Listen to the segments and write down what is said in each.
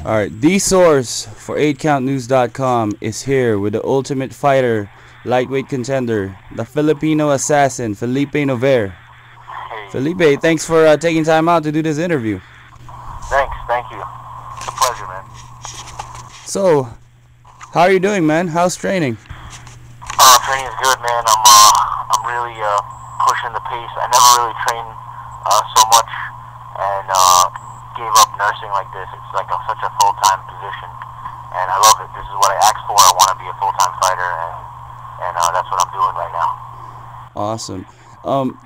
Alright, the source for 8countnews.com is here with the ultimate fighter, lightweight contender, the Filipino Assassin, Phillipe Nover. Hey, Phillipe, thanks for taking time out to do this interview. thank you. It's a pleasure, man. So, how are you doing, man? How's training? Training is good, man. I'm really pushing the pace. I never really trained so much, and gave up nursing like this. It's like such a full-time position, and I love it. This is what I asked for. I want to be a full-time fighter, and that's what I'm doing right now. Awesome.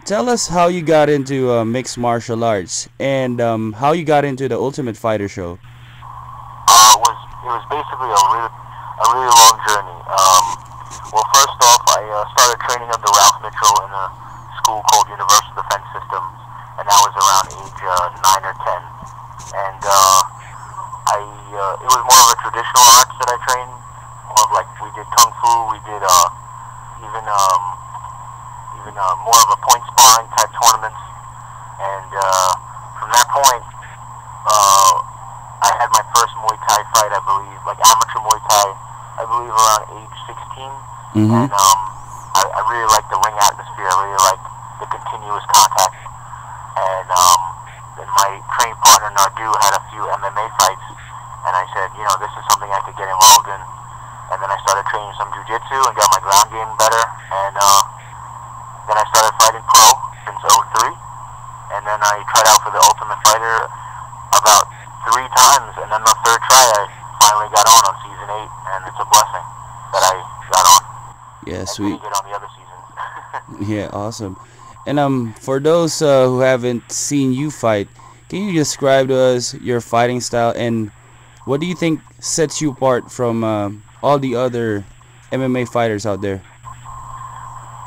Tell us how you got into mixed martial arts and how you got into the Ultimate Fighter show. It was basically a really long journey. Well, first off, I started training under Ralph Mitchell in a school called Universal Defense Systems, and that was around age 9 or 10. And it was more of a traditional arts that I trained. More of like we did kung fu, we did even more of a point sparring type tournaments. And from that point, I had my first Muay Thai fight, I believe, like amateur Muay Thai, I believe around age 16. And I really liked the ring atmosphere. I really liked the continuous contact. And then my training partner Nardu had a few MMA fights, and I said, this is something I could get involved in. And then I started training some jiu-jitsu and got my ground game better. And then I started fighting pro since '03. And then I tried out for the Ultimate Fighter about 3 times, and then the third try I finally got on season 8, and it's a blessing that I got on. Yeah, and sweet. Get on the other seasons. Yeah, awesome. And for those who haven't seen you fight, can you describe to us your fighting style and what do you think sets you apart from all the other MMA fighters out there?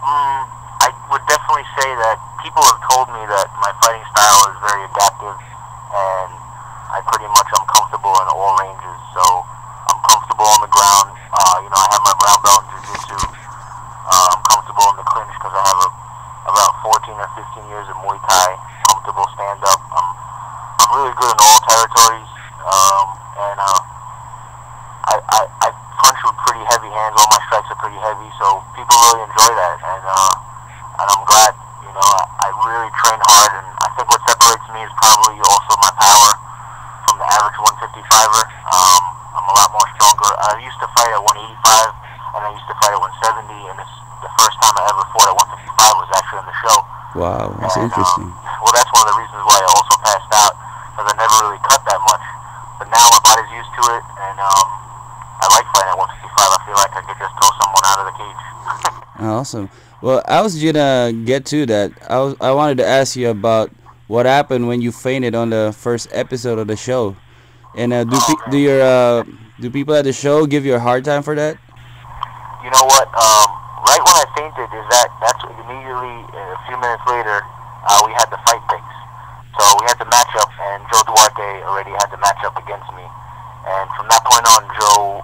I would definitely say that people have told me that my fighting style is very adaptive, and I pretty much am comfortable in all ranges. So I'm comfortable on the ground. I have my brown belt in jiu-jitsu. I'm comfortable in the clinch because I have about 14 or 15 years of Muay Thai. Comfortable stand-up. I'm really good in all territories, and I punch with pretty heavy hands. All my strikes are pretty heavy, so people really enjoy that, and I'm glad. I really train hard, and I think what separates me is probably also my power from the average 155er. I'm a lot more stronger. I used to fight at 185, and I used to fight at 170, and the first time I ever fought at 155 was actually on the show. Wow, that's interesting. Well, that's one of the reasons why I also passed out, because I never really cut that much. But now my body's used to it, and I like fighting at 155. I feel like I could just throw someone out of the cage. Awesome. Well, I was gonna get to that. I wanted to ask you about what happened when you fainted on the first episode of the show. And do people at the show give you a hard time for that? You know what? Right when I fainted, that's immediately a few minutes later, we had the fight picks. So we had the matchup, and Joe Duarte already had the matchup against me. And from that point on, Joe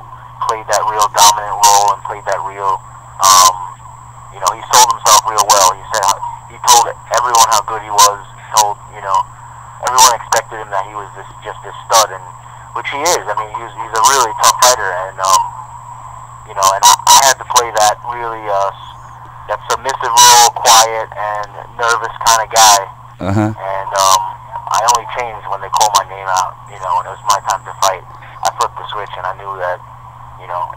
played that real dominant role and played that real, he sold himself real well. He told everyone how good he was. Everyone expected him that he was just this stud, and which he is. I mean, he's a really tough fighter, and and I had to play that really that submissive role, quiet and nervous kind of guy. And I only changed when they called my name out, and it was my time to fight. I flipped the switch, and I knew that,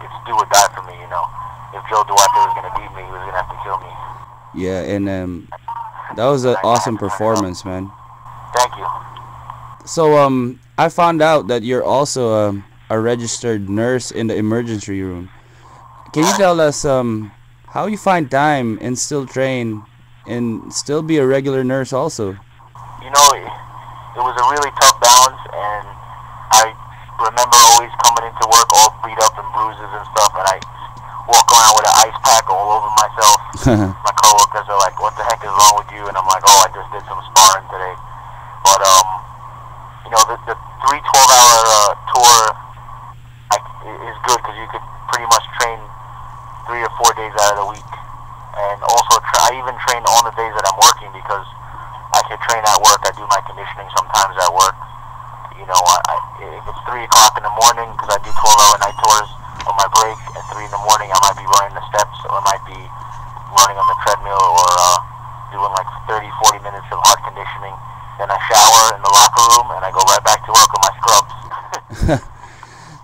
it's do or die for me. If Joe Duarte was going to beat me, he was going to have to kill me. Yeah, and that was an awesome performance, man. Thank you. So I found out that you're also a registered nurse in the emergency room. Can you tell us how you find time and still train and still be a regular nurse also? It was a really tough balance, and I remember always coming into work all beat up and bruises and stuff, and I walk around with an ice pack all over myself. My coworkers are like, "What the heck is wrong with you?" And I'm like, "Oh, I just did some sparring today." But the 3 12-hour tour is good because you could pretty much train 3 or 4 days out of the week, and also I even train on the days that I'm working because I could train at work. I do my conditioning sometimes at work. If it's 3 o'clock in the morning, because I do 12-hour night tours on my break, at 3 in the morning I might be running the steps, or I might be running on the treadmill, or doing like 30, 40 minutes of hard conditioning. Then I shower in the locker room, and I go right back to work with my scrubs.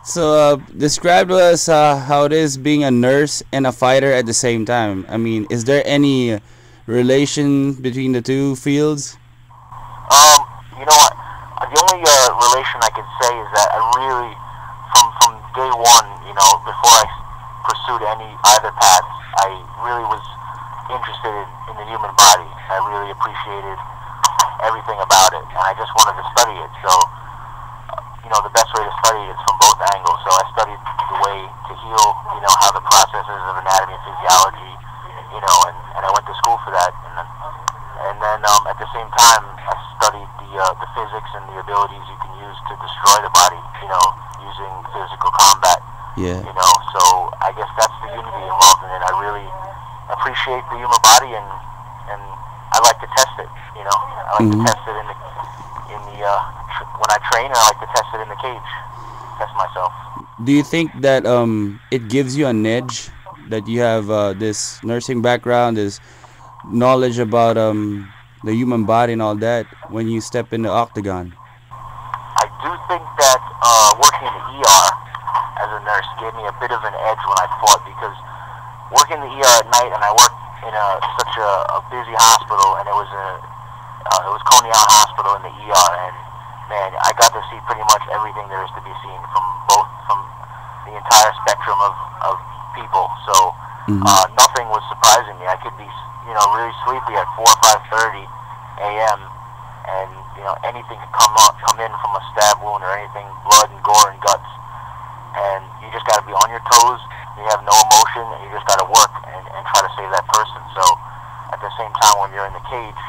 So, describe to us how it is being a nurse and a fighter at the same time. I mean, is there any relation between the two fields? You know what? The only relation I could say is that I really, from day one, before I pursued either path, I really was interested in the human body. I really appreciated everything about it, and I just wanted to study it. So, the best way to study it is from both angles. So I studied the way to heal, how the processes of anatomy and physiology, and I went to school for that. And then at the same time, I studied the physics and the abilities you can use to destroy the body, using physical combat. Yeah. So I guess that's the unity involved in it. I really appreciate the human body, and I like to test it. I like to test it in the when I train, and I like to test it in the cage, test myself. Do you think that it gives you an edge that you have this nursing background, this knowledge about the human body and all that when you step in the octagon? I do think that working in the ER as a nurse gave me a bit of an edge when I fought, because working in the ER at night, and I worked in such a busy hospital, and it was Coney Island Hospital in the ER, and man, I got to see pretty much everything there is to be seen from the entire spectrum of people. So nothing was surprising me. I could be really sleepy at 4 or 5:30 a.m. and anything could come in from a stab wound or anything, blood and gore and guts, and you just got to be on your toes. You have no emotion, and you just got to work and try to save that person. So at the same time, when you're in the cage,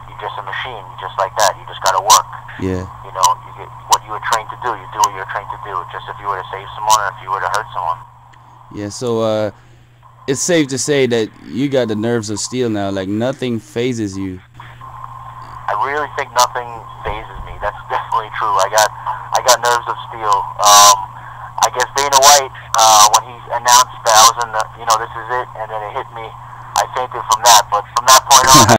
you're just a machine, just like that. You just got to work. Yeah. You get what you were trained to do. You do what you're trained to do. Just if you were to save someone, or if you were to hurt someone. Yeah. So it's safe to say that you got the nerves of steel now. Like nothing phases you. I really think nothing phases me. That's definitely true. I got nerves of steel. I guess Dana White, when he announced that I was in the, this is it, and then it hit me, I fainted from that. But from that point on,